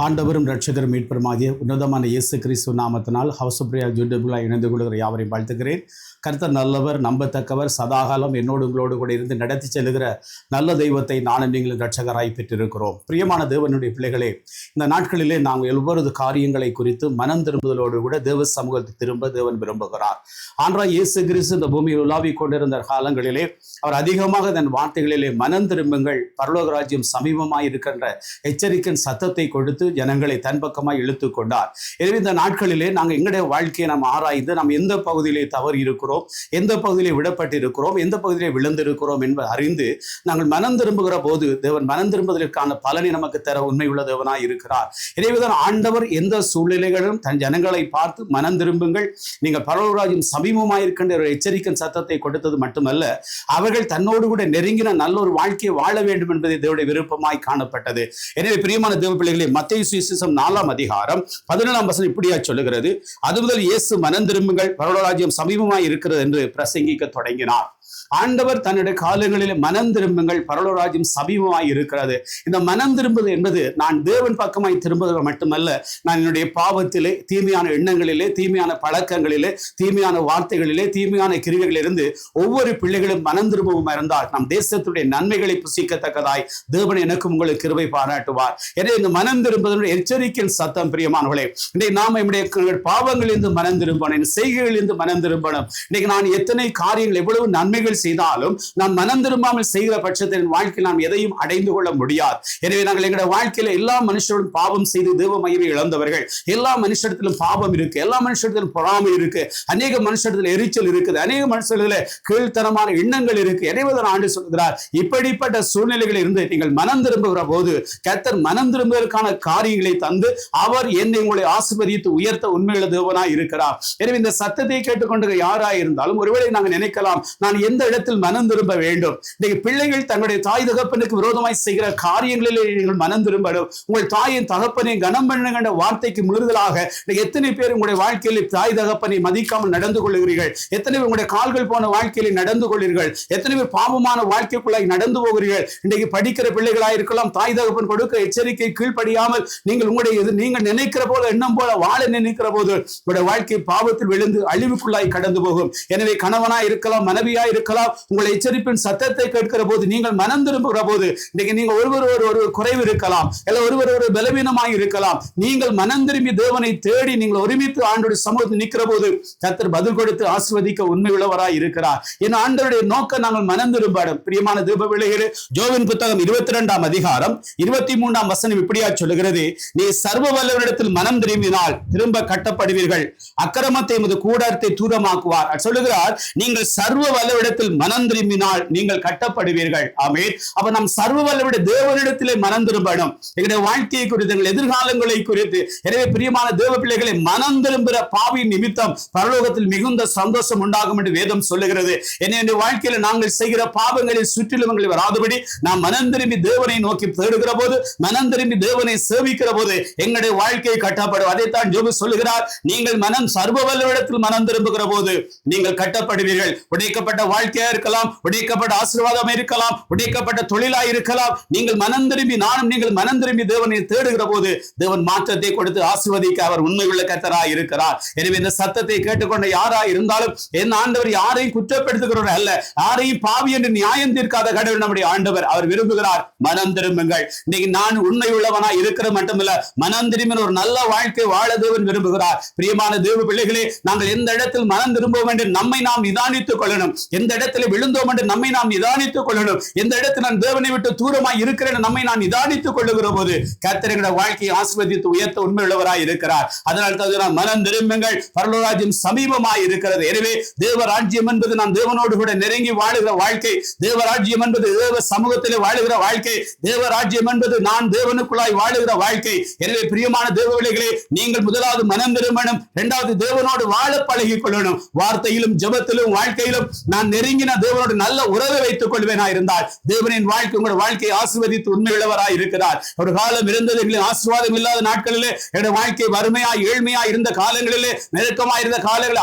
ஆண்டவரும் ரட்சகரும் மீட்பருமாகிய உன்னதமான இயேசு கிறிஸ்துவ நாமத்தினால் ஹவுசுப்ரியா யூடியூப்ல இணைந்து கொள்கிற யாவரையும் வாழ்த்துகிறேன். கர்த்தர் நல்லவர், நம்பத்தக்கவர், சதாகாலம் என்னோடு உங்களோடு கூட இருந்து நடத்தி செல்லுகிற நல்ல தெய்வத்தை நானும் நீங்களும் ரட்சகராய் பெற்றிருக்கிறோம். பிரியமான தேவனுடைய பிள்ளைகளே, இந்த நாட்களிலே நாங்கள் ஒவ்வொரு காரியங்களை குறித்து மனம் திரும்புதலோடு கூட தேவ சமூகத்தை திரும்ப தேவன் விரும்புகிறார். ஆண்டவராகிய இயேசு கிறிஸ்து இந்த பூமியில் உலாவி கொண்டிருந்த காலங்களிலே அவர் அதிகமாக தன் வார்த்தைகளிலே மனம் திரும்புங்கள், பரலோக ராஜ்யம் சமீபமாய் இருக்கின்ற எச்சரிக்கையின் சத்தத்தை கொடுத்து ஜனங்களை தன் பக்கமாய் இழுத்து கொண்டார். எனவே இந்த நாட்களிலே நாங்கள் எங்களுடைய வாழ்க்கையை நாம் ஆராய்ந்து நாம் எந்த பகுதியிலே தவறு இருக்கிறோம், எந்த பகுதியிலே விடப்பட்டு இருக்கிறோம், எந்த பகுதியிலே விழுந்திருக்கிறோம் என்பதை அறிந்து நாங்கள் மனம் திரும்புகிற போது தேவன் மனம் திரும்புவதற்கான பலனை நமக்கு தர உண்மை உள்ள தேவனாய் இருக்கிறார். எனவேதான் ஆண்டவர் எந்த சூழ்நிலைகளிலும் தன் ஜனங்களை பார்த்து மனம் திரும்புங்கள், நீங்கள் பரலோக ராஜ்யம் சமீபமாய் இருக்கின்ற ஒரு எச்சரிக்கையின் சத்தத்தை கொடுத்தது மட்டுமல்ல, அவர்கள் தன்னோடு கூட நெருங்கின நல்ல ஒரு வாழ்க்கையை வாழ வேண்டும் என்பதை தேவனுடைய விருப்பமாய் காணப்பட்டது. எனவே பிரியமான தேவ பிள்ளைகளே, மத்தேயு சுவிசேஷம் 4ஆம் அதிகாரம் 17ஆம் வசனம் இப்படியா சொல்லுகிறது: அது முதல் இயேசு மனம் திரும்புங்கள், பரலோக ராஜ்யம் சமீபமாய் இருக்கிறது என்று பிரசங்கிக்க தொடங்கினார். ஆண்டவர் தன்னுடைய காலங்களிலே மனம் திரும்புங்கள், பரலோக ராஜ்யம் சமீபமாய் இருக்கிறது. இந்த மனம் திரும்புவது என்பது நான் தேவன் பக்கமாய் திரும்புவது மட்டுமல்ல, நான் என்னுடைய பாவத்திலே, தீமையான எண்ணங்களிலே, தீமையான பழக்கங்களிலே, தீமையான வார்த்தைகளிலே, தீமையான கிரியைகளிலிருந்து ஒவ்வொரு பிள்ளைகளும் மனம் திரும்பவும் இருந்தால் நம் தேசத்துடைய நன்மைகளை புசிக்கத்தக்கதாய் தேவன் எனக்கும் உங்களுக்கு கிருபை பாராட்டுவார். எனவே இந்த மனம் திரும்புவதனுடைய எச்சரிக்கையின் சத்தம் பிரியமானவர்களே, இன்றைக்கு நாம் நம்முடைய பாவங்களிலிருந்து மனம் திரும்பணும், செய்கைகளிலிருந்து மனம் திரும்பணும். இன்னைக்கு நான் எத்தனை காரியங்கள் எவ்வளவு நன்மைகள் செய்தாலும் நாம் மனம் திரும்பாமல் செய்கிற பட்சத்தில் வாழ்க்கையில் நாம் எதையும் அடைந்து கொள்ள முடியாது. எனவே நாங்கள் எங்களுடைய வாழ்க்கையில எல்லா மனுஷரும் பாவம் செய்து தேவ மகிமை இழந்தவர்கள். எல்லா மனுஷத்திலும் பாவம் இருக்கு, எல்லா மனுஷத்திலும் பொறாமை இருக்கு, அநேக மனுஷத்துல எரிச்சல் இருக்குது, அநேக மனுஷத்துல கீழ்த்தனமான எண்ணங்கள் இருக்கு. எனவேதான் ஆண்டு சொல்கிறார், இப்படிப்பட்ட சூழ்நிலைகளில் இருந்து நீங்கள் மனம் திரும்புகிற போது கர்த்தர் மனம் திரும்புவதற்கான காரியங்களை தந்து அவர் என்னை உங்களை ஆசீர்வதித்து உயர்த்த உண்மையுள்ள தேவனாய் இருக்கிறார். எனவே இந்த சத்தத்தை கேட்டுக்கொண்டு யாராய் இருந்தாலும் ஒருவேளை நாங்கள் நினைக்கலாம், நான் எந்த இடத்தில் மனம் திரும்ப வேண்டும். இன்னைக்கு பிள்ளைகள் தங்களுடைய தாய் தகப்பனுக்கு விரோதமாய் செய்கிற காரியங்களிலே நீங்கள் மனம் திரும்பணும். உங்கள் தாயின் தகப்பனை கனம் பண்ணுகின்ற வார்த்தைக்கு மீறுதலாக எத்தனை பேர் உங்களுடைய வாழ்க்கையில் தாய் தகப்பனை மதிக்காமல் நடந்து கொள்கிறீர்கள்? எத்தனை பேர் உங்களுடைய கால்கள் போன வாழ்க்கையில நடந்து கொள்கிறீர்கள்? எத்தனை பேர் பாவமான வாழ்க்கைக்குள்ளாய் நடந்து போகிறீர்கள்? இன்றைக்கு படிக்கிற பிள்ளைகளாக இருக்கலாம், தாய் தகப்பன் கொடுக்க எச்சரிக்கை கீழ்ப்படியாமல் நீங்கள் நினைக்கிற போல எண்ணம் போல வாழ நினைக்கிற போது உங்களுடைய வாழ்க்கை பாவத்தில் விழுந்து அழிவுக்குள்ளாய் கடந்து போகும். எனவே கணவனா இருக்கலாம், மனைவியா இருக்கலாம், உங்களை எச்சரிப்பின் சத்தத்தை கேட்கிற போது நீங்கள் மனம் திரும்புகிற போது இன்னைக்கு நீங்க ஒரு குறைவு இருக்கலாம், இல்ல ஒரு பலவீனமாய் இருக்கலாம். நீங்கள் மனம் திரும்பி தேவனை தேடி நீங்கள் ஒருமித்து ஆண்டோடைய சமூகத்தில் நிற்கிற போது கர்த்தர் பதில் கொடுத்து ஆசீர்வதிக்க உண்மை உள்ளவராய் இருக்கிறார். என் ஆண்டவருடைய நோக்கம் நாங்கள் மனம் திரும்பணும். பிரியமான தேவ பிள்ளைகளே, யோவின் புத்தகம் 22ஆம் அதிகாரம் 23ஆம் வசனம் இப்படியா சொல்லுகிறது: நீ சர்வ வல்லவரிடத்தில் மனம் திரும்பினால் திரும்ப கட்டப்படுவீர்கள், அக்கிரமத்தை உமது கூடாரத்தை தூரமாக்குவார். சொல்லுகிறார், நீங்கள் சர்வ வல்லவரிடத்தில் மனம் திரும்பினால் நீங்கள் கட்டப்படுவீர்கள். ஆமென். அப்ப நாம் சர்வ வல்லவருடைய தேவனிடத்திலே மனம் திரும்பணும், எங்களுடைய வாழ்க்கையை குறித்து, எங்கள் எதிர்காலங்களை குறித்து. எனவே பிரியமான தேவ பிள்ளைகளை, மனம் திரும்புகிற பாவியின் நிமித்தம் பரலோகத்தில் மிகுந்த சந்தோஷம் உண்டாகும் என்று வேதம் சொல்லுகிறது. என்னுடைய வாழ்க்கையில நாங்கள் செய்கிற பாவங்களில் சுற்றிலும் வராதபடி நாம் மனம் திரும்பி தேவனை நோக்கி தேடுகிற போது, மனம் திரும்பி தேவனை சேவிக்கிற போது எங்களுடைய வாழ்க்கையை கட்டப்படும். அதைத்தான் யோபு சொல்லுகிறார், நீங்கள் மனம் சர்வ வல்லவரிடத்தில் மனம் திரும்புகிற போது நீங்கள் கட்டப்படுவீர்கள். உடைக்கப்பட்ட வாழ்க்கையா இருக்கலாம், உடைக்கப்பட்ட ஆசீர்வாதம் இருக்கலாம், உடைக்கப்பட்ட தொழிலா இருக்கலாம். நீங்கள் மனம் திரும்பி, நானும் நீங்கள் மனம் திரும்பி தேவனை தேடுகிற போது தேவன் மாற்றத்தை கொடுத்து ஆசீர்வதிக்க அவர் உண்மையுள்ள கர்த்தராய் இருக்கிறார். எனவே இந்த சத்தத்தை கேட்டுக்கொண்ட யாராய் இருந்தாலும், என் ஆண்டவர் யாரையும் குற்றப்படுத்துகிறவர் அல்ல, யாரையும் பாவி என்று நியாயம் தீர்க்காத கடவுள் நம்முடைய ஆண்டவர். அவர் விரும்புகிறார் மனம் திரும்புங்கள். இன்னைக்கு நான் உண்மை உள்ளவனாய் இருக்கிற மட்டுமல்ல, மனம் திரும்பின ஒரு நல்ல வாழ்க்கை வாழ தேவன் விரும்புகிறார். பிரியமான தேவ பிள்ளைகளே, நாங்கள் எந்த இடத்தில் மனம் திரும்புவோம் என்று நம்மை நாம் நிதானித்துக் கொள்ளணும். எந்த இடத்துல விழுந்தோம் என்று நம்மை நாம் நிதானித்துக் கொள்ளணும். எந்த இடத்தில் நான் தேவனை விட்டு தூரமாய் இருக்கிறேன் நம்மை நான் நிதானித்துக் கொள்ளுகிற போது கர்த்தர் எங்களுடைய வாழ்க்கையை ஆசீர்வதித்து உயர்த்த உண்மை உள்ளவராய் இருக்கிறார். அதனால் தான் மனம் திரும்புங்கள், பரலோக ராஜ்யம் சமீபமாய் இருக்கிறது. எனவே தேவ ராஜ்யம் என்பது நாம் தேவனோடு கூட நெருங்கி வாழுகிற வாழ்க்கை, தேவ ராஜ்யம் என்பது தேவ சமூகத்திலே வாழுகிற வாழ்க்கை, தேவ ராஜ்யம் என்பது நான் தேவனுக்குள்ளாய் வாழுகிற வாழ்க்கை. எனவே பிரியமான தேவ பிள்ளைகளே, நீங்கள் முதலாவது மனம் திரும்பணும், இரண்டாவது தேவனோடு வாழ பழகிக் கொள்ளணும். வார்த்தையிலும் ஜெபத்திலும் வாழ்க்கையிலும் நான் நெருங்கி நெருங்கின தேவனோடு நல்ல உறவை வைத்துக் கொள்வேனா இருந்தால் தேவனின் வாழ்க்கை உங்களுடைய வாழ்க்கையை ஆசீர்வதித்து உண்மையுள்ளவராய் இருக்கிறார். ஒரு காலம் இருந்தது எங்களின் ஆசீர்வாதம் இல்லாத நாட்களிலே, என்னுடைய வாழ்க்கை வறுமையாய் ஏழ்மையாய் இருந்த காலங்களிலே, நெருக்கமாய் இருந்த காலங்களில்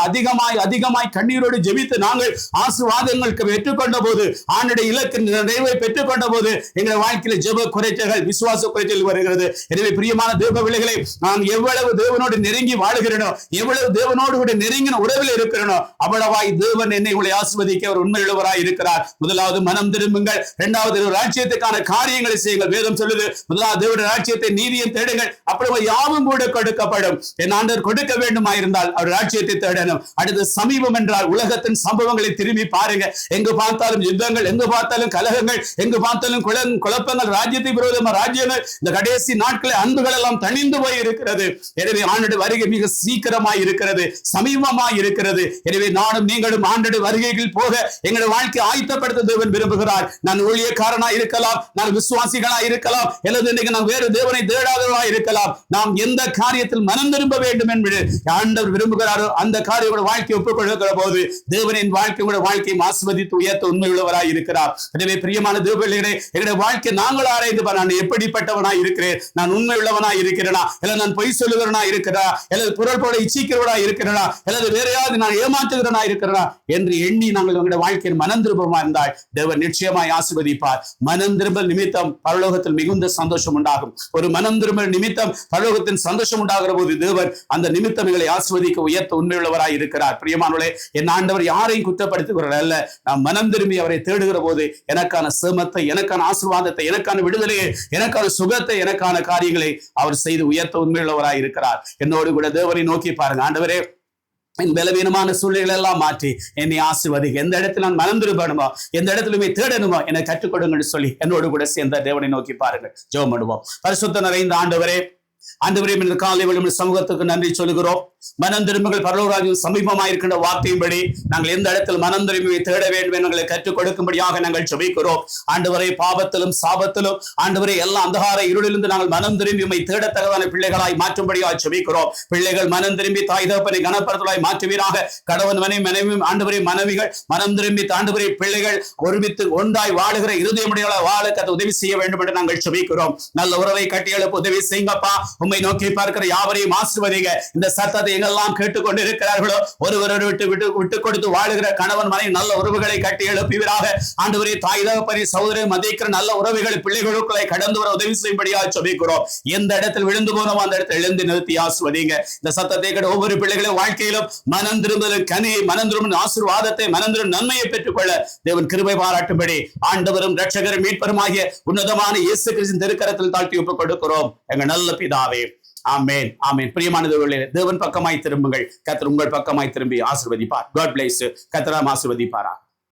அதிகமாய் கண்ணீரோடு ஜெபித்து நாங்கள் ஆசீர்வாதங்களுக்கு பெற்றுக்கொண்ட போது, ஆண்டுடைய இலக்கு நிறைவை பெற்றுக்கொண்ட போது எங்களுடைய வாழ்க்கையில ஜெப குறைச்சல்கள், விசுவாச குறைச்சல் வருகிறது. எனவே பிரியமான தேவ பிள்ளைகளை, நான் எவ்வளவு தேவனோடு நெருங்கி வாழுகிறேனோ, எவ்வளவு தேவனோடு கூட நெருங்கின உறவில் இருக்கிறேனோ, அவ்வளவாய் தேவன் என்னை உங்களை ஆசீர்வதிக்க அவர் உண்மையுள்ளவராய் இருக்கிறார். முதலாவது மனம் திரும்புங்கள், இரண்டாவது ராஜ்யத்துக்கான காரியங்களை செய்யுங்கள். வேதம் சொல்லுது, முதலாவது தேவனுடைய ராஜ்யத்தை நீதியை தேடுங்கள், அப்படி யாவும் கூட கொடுக்கப்படும். என் ஆண்டவர் கொடுக்க வேண்டுமாயிருந்தால் அவர் ராஜ்யத்தை தேடணும். அடுத்து சமீபம் என்றால் உலகத்தின் சம்பவங்களை திரும்பி பாருங்க. எங்கு பார்த்தாலும் யுத்தங்கள், எங்கு பார்த்தாலும் கலகங்கள், எங்கு பார்த்தாலும் குழப்பங்கள், ராஜ்யத்தை விரோதமான ராஜ்யங்கள். இந்த கடைசி நாட்களில் அன்புகள் எல்லாம் தணிந்து போய் இருக்கிறது. எனவே ஆண்டோட வருகை மிக சீக்கிரமாய் இருக்கிறது, சமீபமாய் இருக்கிறது. எனவே நானும் நீங்களும் ஆண்டோட வருகைகள் போக எங்களுடைய வாழ்க்கை ஆயத்தப்படுத்த தேவன் விரும்புகிறார். நான் ஊழியக்காரனா இருக்கலாம், நான் விசுவாசிகளா இருக்கலாம், அல்லது இன்னைக்கு நான் வேறு தேவனை தேடாதவர்களா இருக்கலாம். நாம் எந்த காரியத்தில் மனம் திரும்ப வேண்டும் என்பது ஆண்டவர் விரும்புகிறாரோ அந்த காரியோட வாழ்க்கையை ஒப்புக் கொடுக்கிற போது தேவனின் வாழ்க்கையோட வாழ்க்கையை ஆசீர்வதித்து உயர்த்த உண்மையுள்ளவராய் இருக்கிறார். எனவே பிரியமான தேவ பிள்ளைகளே, எங்களுடைய வாழ்க்கை நாங்கள் ஆராய்ந்து நான் எப்படிப்பட்டவனாய் இருக்கிறேன், நான் உண்மை உள்ளவனாய் இருக்கிறேனா, அல்லது நான் பொய் சொல்லுகிறவனா இருக்கிறா, அல்லது புரள் போட இச்சிக்கிறவனா இருக்கிறனா, அல்லது வேறையாவது நான் ஏமாற்றுகிறவனா இருக்கிறனா என்று எண்ணி நாங்கள் உங்களுடைய வாழ்க்கையில் மனம் திரும்பமா இருந்தால் தேவன் நிச்சயமாய் ஆசீர்வதிப்பார். மனம் திரும்பல் நிமித்தம் பரலோகத்தில் மிகுந்த சந்தோஷம் உண்டாகும். ஒரு மனம் திரும்பல் நிமித்தம் பரலோகத்தின் சந்தோஷம் உண்டாகிற போது தேவன் அந்த நிமித்தம் எங்களை ஆசீர்வதிக்க உயர்த்த உண்மையுள்ளவராய் இருக்கிறார். பிரியமானவர்களே, என் ஆண்டவர் யாரையும் குற்றப்படுத்துகிறார் அல்ல. நாம் மனம் திரும்பி அவரை தேடுகிற போது எனக்கான சேமத்தை, எனக்கான ஆசீர்வாதத்தை, எனக்கான விடுதலையை, எனக்கான சுகத்தை, எனக்கான காரியங்களை அவர் செய்து உயர்த்த உண்மையுள்ளவராய் இருக்கிறார். என்னோடு கூட தேவனை நோக்கி பாருங்க. ஆண்டவரே, என் பலவீனமான சூழ்நிலை எல்லாம் மாற்றி என்னை ஆசீர்வதிக்க, எந்த இடத்துல நான் மனம் திரும்பணுமோ, எந்த இடத்துலயுமே தேடணுமோ என்னை கற்றுக் கொடுங்கன்னு சொல்லி என்னோடு கூட சேர்ந்த தேவனை நோக்கி பாருங்கள். ஜெபம் பண்ணுவோம். பரிசுத்த நிறைந்த ஆண்டவரே, இந்த காலை வேளை சமூகத்துக்கு நன்றி சொல்லுகிறோம். மனம் திரும்புங்கள், பரலோகராஜ்யம் சமீபமாக இருக்கின்ற வார்த்தையின்படி நாங்கள் எந்த இடத்தில் மனம் திரும்பி தேட வேண்டும் எங்களை கற்றுக் கொடுக்கும்படியாக நாங்கள் ஜெபிக்கிறோம். ஆண்டவரே, பாவத்திலும் சாபத்திலும் ஆண்டவரே எல்லா அந்தகார இருளிலிருந்து நாங்கள் மனம் திரும்பி உம்மை தேடத்தக்கதான பிள்ளைகளாய் மாற்றும்படியாக ஜெபிக்கிறோம். பிள்ளைகள் மனம் திரும்பி தாய் தகப்பனை கனப்படுத்தலாய் மாற்றுவீராக. கடவன் மனைவி ஆண்டவரே, மனைவிகள் மனம் திரும்பி ஆண்டவரே, பிள்ளைகள் ஒருமித்து ஒன்றாய் வாழுகிற இருதயமுடையவளை வாழ உதவி செய்ய வேண்டும் என்று நாங்கள் ஜெபிக்கிறோம். நல்ல உறவை கட்டியெழுப்ப உதவி செய்யுங்கப்பா. உம்மை நோக்கி பார்க்கிற யாவரையும் ஆசீர்வதிங்க. இந்த சத்தத்தை எங்கெல்லாம் கேட்டுக்கொண்டு இருக்கிறார்களோ ஒருவரை விட்டு கொடுத்து வாழுகிற கணவன் மனைவி நல்ல உறவுகளை கட்டி எழுப்புவீராக. ஆண்டவரே, தாய் தகப்பனை சகோதரரை மதிக்கிற நல்ல உறவுகள் பிள்ளைகளுக்குள்ளே கடந்து வர உதவி செய்யும்படியாக ஜெபிக்கிறோம். எந்த இடத்தில் விழுந்து போனோம் அந்த இடத்தில் எழுந்து நிறுத்தி ஆசீர்வதிங்க. இந்த சத்தத்தை கேட்ட ஒவ்வொரு பிள்ளைகளின் வாழ்க்கையிலும் மனம் திரும்புதல் கனியை, மனம் திரும்பும் ஆசீர்வாதத்தை, மனம் திரும்பும் நன்மையை பெற்றுக்கொள்ள தேவன் கிருபை பாராட்டும்படி ஆண்டவரும் இரட்சகரும் மீட்பருமாகிய உன்னதமான இயேசு கிறிஸ்துவின் திருக்கரத்தில் தாழ்த்தி ஒப்புக் கொடுக்கிறோம் எங்கள் நல்ல பிதாவே. ஆமென், ஆமென். பிரியமானவர்களே, தேவன் பக்கமாய் திரும்புங்கள். கர்த்தர் உங்கள் பக்கமாய் திரும்பி ஆசீர்வதிப்பார். God bless you. கர்த்தர் ஆசீர்வதிப்பாரா.